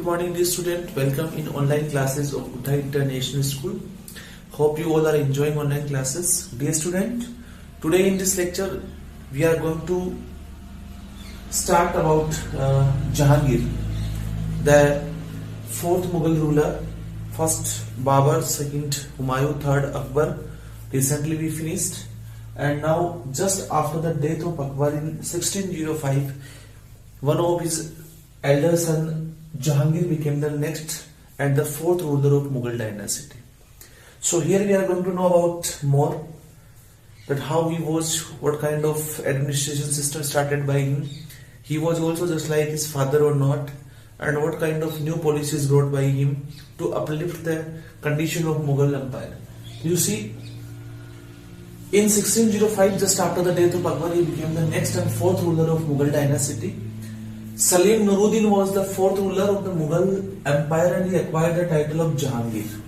good morning dear student. Welcome in online classes of Uttha International School. Hope you all are enjoying online classes. Dear student, today in this lecture we are going to start about Jahangir, the fourth Mughal ruler. First Babur, second Humayun, third Akbar. Recently we finished, and now just after the death of Akbar in 1605, one of his elder son Jahangir became the next and the fourth ruler of Mughal dynasty. So here we are going to know about more, that how he was, what kind of administration system started by him. He was also just like his father or not, and what kind of new policies brought by him to uplift the condition of Mughal empire. You see, in 1605, just after the death of Akbar, he became the next and fourth ruler of Mughal dynasty. Salim Nuruddin was the fourth ruler of the Mughal empire, and he acquired the title of Jahangir.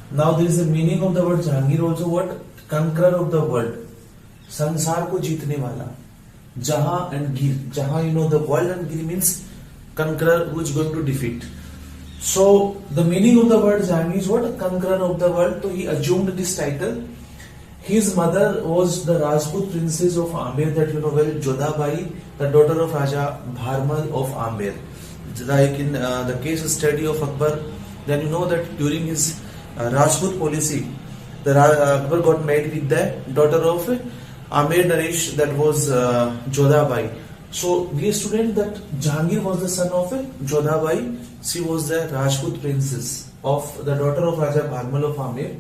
Now there is a meaning of the word Jahangir also. What? Conqueror of the world. Sansar ko jeetne wala. Jahan and Gir. Jahan, you know, the world, and Gir means conqueror who is going to defeat. So the meaning of the word Jahangir is what? Conqueror of the world. So he assumed this title. His mother was the Rajput princess of Amber, that you know well, Jodhabai, the daughter of Raja Bharmal of Amber. Like in the case study of Akbar, then you know that during his Rajput policy, the Akbar got married with the daughter of Amir Naresh, that was Jodhabai. So dear student, that Jahangir was the son of Jodhabai. She was the Rajput princess of the daughter of Raja Bharmal of Amber.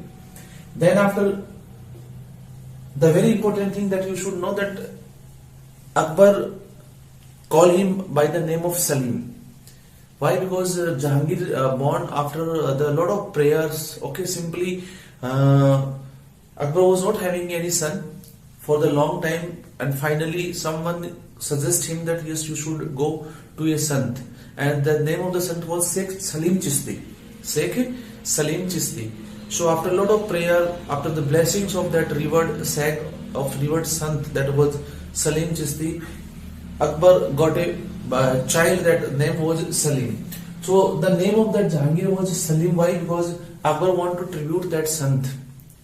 Then after, the very important thing that you should know, that Akbar called him by the name of Salim. Why? Because Jahangir born after the lot of prayers. Okay, simply Akbar was not having any son for the long time, and finally someone suggests him that yes, you should go to a sant, and the name of the sant was Sheikh Salim Chishti. Sheikh Salim Chishti. So after a lot of prayer, after the blessings of that revered sage of revered sant, that was Salim Chishti, Akbar got a child, that name was Salim. So the name of that Jahangir was Salim. Why? Because Akbar wanted to tribute that sant.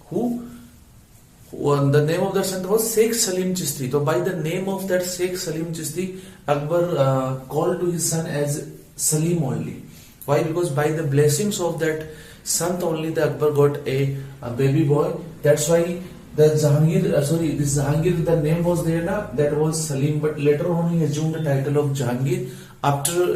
The name of that sant was Sheikh Salim Chishti. So by the name of that Sheikh Salim Chishti, Akbar called to his son as Salim only. Why? Because by the blessings of that sant only, the Akbar got a baby boy. That's why the Jahangir, this Jahangir, the name was there na, that was Salim, but later on he assumed the title of Jahangir after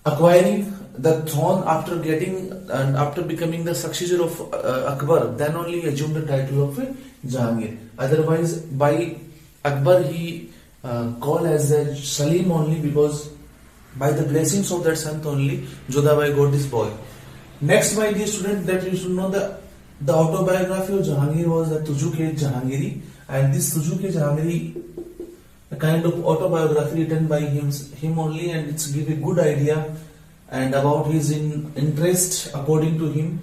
acquiring the throne, after getting and after becoming the successor of Akbar. Then only he assumed the title of Jahangir. Otherwise, by Akbar he called as Salim only, because by the blessings of that sant only, Jodhabai got this boy. Next, my dear student, that you should know, the autobiography of Jahangir was the Tujuke Jahangiri, and this Tujuke Jahangiri, a kind of autobiography written by him only, and it's give a good idea and about his interest according to him.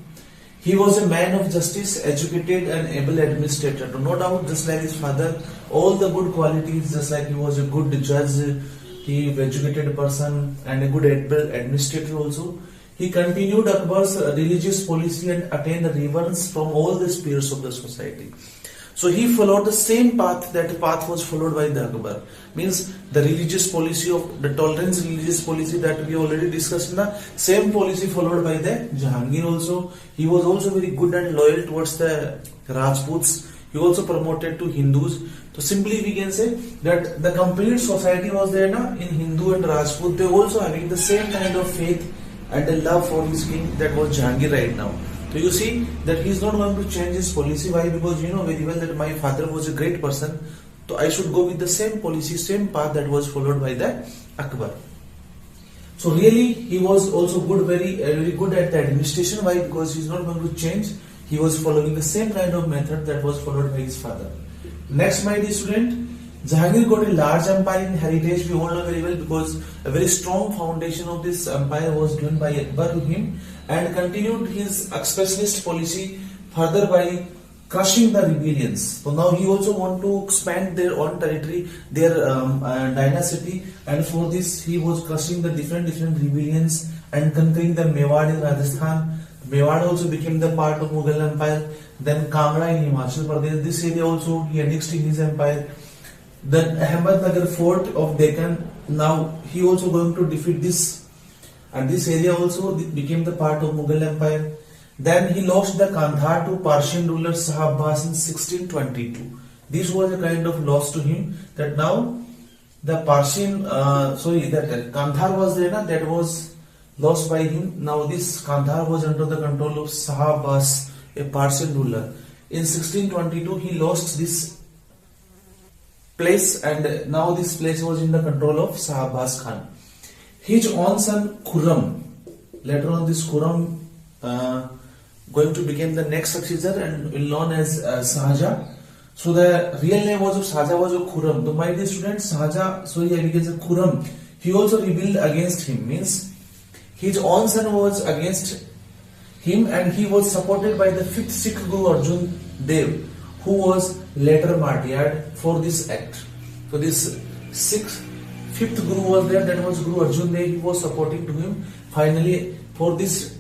He was a man of justice, educated and able administrator. No doubt, just like his father, all the good qualities, just like he was a good judge, he was an educated person and a good administrator also. He continued Akbar's religious policy and attained the reverence from all the spheres of the society. So he followed the same path that path was followed by the Akbar. Means the religious policy of the tolerance religious policy that we already discussed, na same policy followed by the Jahangir also. He was also very good and loyal towards the Rajputs. He also promoted to Hindus. So simply we can say that the complete society was there na, in Hindu and Rajput. They also having the same kind of faith and the love for his king, that was Jahangir right now. So you see that he is not going to change his policy. Why? Because you know very well that my father was a great person, so I should go with the same policy, same path that was followed by the Akbar. So really he was also good, very good at the administration. Why? Because he is not going to change. He was following the same kind of method that was followed by his father. Next, my dear student, Jahangir got a large empire in heritage. We all know very well, because a very strong foundation of this empire was given by Akbar to him, and continued his expressionist policy further by crushing the rebellions. So now he also want to expand their own territory, their dynasty, and for this he was crushing the different rebellions and conquering the Mewar in Rajasthan. Mewar also became the part of Mughal Empire. Then Kangra in Himachal Pradesh, this area also he annexed in his empire. Then Ahmednagar fort of Deccan, now he also going to defeat this, and this area also became the part of Mughal Empire. Then he lost the Kandhar to Persian ruler Shah Abbas in 1622. This was a kind of loss to him, that now the Persian, that Kandhar was there, that was lost by him. Now this Kandhar was under the control of Shah Abbas, a Persian ruler. In 1622 he lost this place, and now this place was in the control of Shah Abbas Khan. His own son Khurram, later on this Khurram going to become the next successor and will known as Shahjahan. So the real name was of Shahjahan was of Khurram. So my dear students, Shahjahan, we can say Khurram, he also rebelled against him, means his own son was against him, and he was supported by the 5th Sikh Guru Arjan Dev, who was later martyred for this act. So this 5th Guru was there, that was Guru Arjan Dev, he was supporting to him. Finally, for this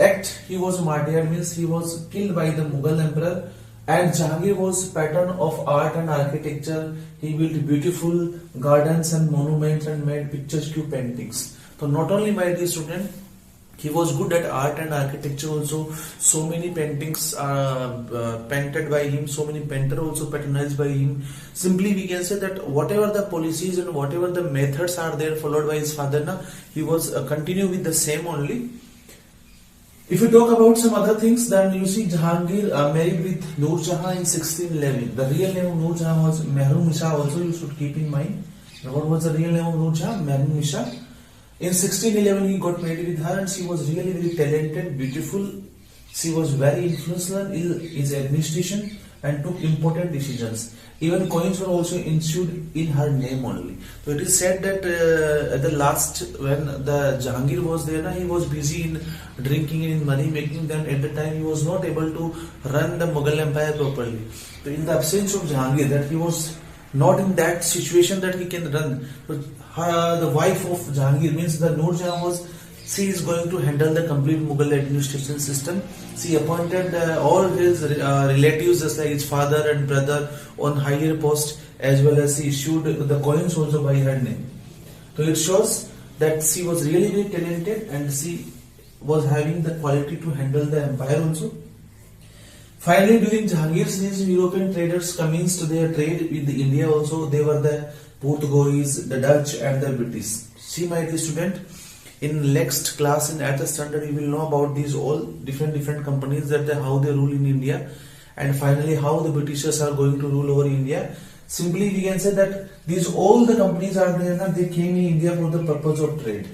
act, he was martyred, means he was killed by the Mughal emperor. And Jahangir was pattern of art and architecture. He built beautiful gardens and monuments and made picturesque paintings. So not only, my dear student, he was good at art and architecture also. So many paintings are painted by him, so many painters also patronized by him. Simply we can say that whatever the policies and whatever the methods are there followed by his father, he was continue with the same only. If you talk about some other things, then you see Jahangir married with Noor Jahan in 1611. The real name of Noor Jahan was Mehrun-Nisa, also you should keep in mind. Now, what was the real name of Noor Jahan? Mehrun-Nisa. In 1611 he got married with her, and she was really very talented, beautiful. She was very influential in his administration and took important decisions. Even coins were also issued in her name only. So it is said that at the last, when the Jahangir was there, he was busy in drinking and in money making. Then at the time he was not able to run the Mughal Empire properly. So in the absence of Jahangir, that he was not in that situation that he can run. So the wife of Jahangir, means the Noor Jahan, she is going to handle the complete Mughal administration system. She appointed all his relatives, just like his father and brother, on higher post, as well as she issued the coins also by her name. So it shows that she was really very talented, and she was having the quality to handle the empire also. Finally, during Jahangir's reign, European traders commenced their trade with India also. They were the Portuguese, the Dutch, and the British. See, my dear student, in next class in 8th standard, you will know about these all different companies, that how they rule in India, and finally how the Britishers are going to rule over India. Simply, we can say that these all the companies are there, they came in India for the purpose of trade.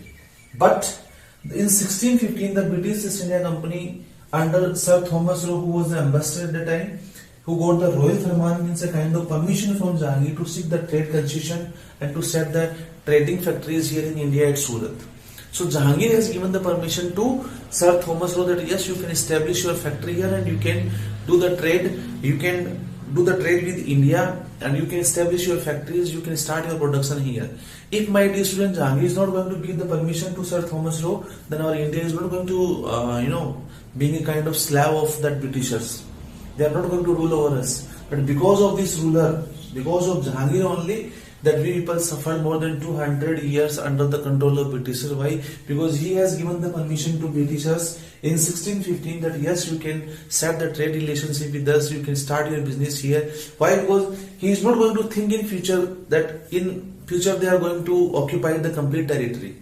But in 1615, the British East India Company under Sir Thomas Roe, who was the ambassador at the time, who got the royal farman, means a kind of permission from Jahangir to seek the trade concession and to set the trading factories here in India at Surat. So Jahangir has given the permission to Sir Thomas Roe that yes, you can establish your factory here and you can do the trade. You can do the trade with India and you can establish your factories. You can start your production here. If, my dear student, Jahangir is not going to give the permission to Sir Thomas Roe, then our India is not going to being a kind of slave of that Britishers. They are not going to rule over us. But because of this ruler, because of Jahangir only, that we people suffered more than 200 years under the control of Britishers. Why? Because he has given the permission to Britishers in 1615 that yes, you can set the trade relationship with us, you can start your business here. Why? Because he is not going to think in future that in future they are going to occupy the complete territory.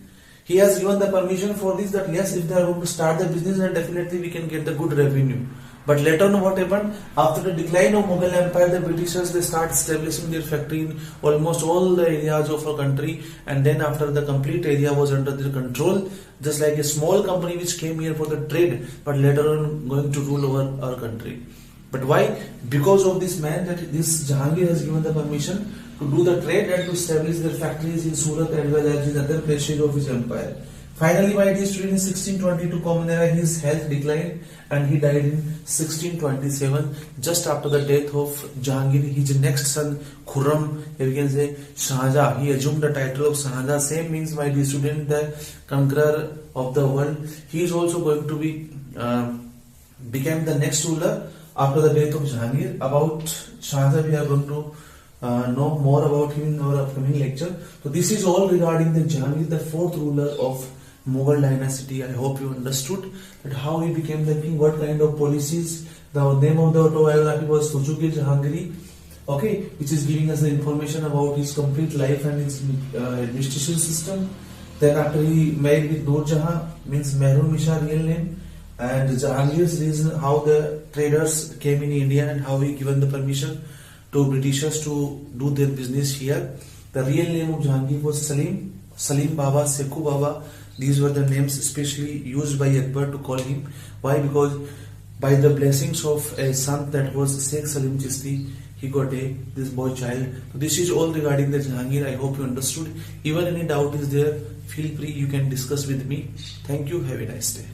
He has given the permission for this, that yes, if they are going to start the business, then definitely we can get the good revenue. But later on, what happened? After the decline of Mughal Empire, the Britishers, they start establishing their factory in almost all the areas of our country, and then after the complete area was under their control, just like a small company which came here for the trade, but later on going to rule over our country. But why? Because of this man, that this Jahangir has given the permission to do the trade and to establish their factories in Surat as well as in other places of his empire. Finally, my dear student, in 1622 Common Era, his health declined and he died in 1627, just after the death of Jahangir. His next son, Khurram, we can say Shahjahan, he assumed the title of Shahjahan. Same means, my dear student, the conqueror of the world. He is also going to be became the next ruler after the death of Jahangir. About Shahjahan, we are going to know more about him in our upcoming lecture. So this is all regarding the Jahangir, the fourth ruler of Mughal dynasty. I hope you understood that how he became the king, what kind of policies. The name of the autobiography was Suzuki Jahangiri, okay, which is giving us the information about his complete life and his administration system. Then after he married with Nur Jahan, means Mehrun Misha real name, and Jahangir's reason how the traders came in India and how he given the permission to Britishers to do their business here. The real name of Jahangir was Salim Baba, Sekhu Baba. These were the names especially used by Akbar to call him. Why? Because by the blessings of a son that was Sheikh Salim Chishti, he got this boy child. So this is all regarding the Jahangir. I hope you understood. Even any doubt is there, feel free, you can discuss with me. Thank you. Have a nice day.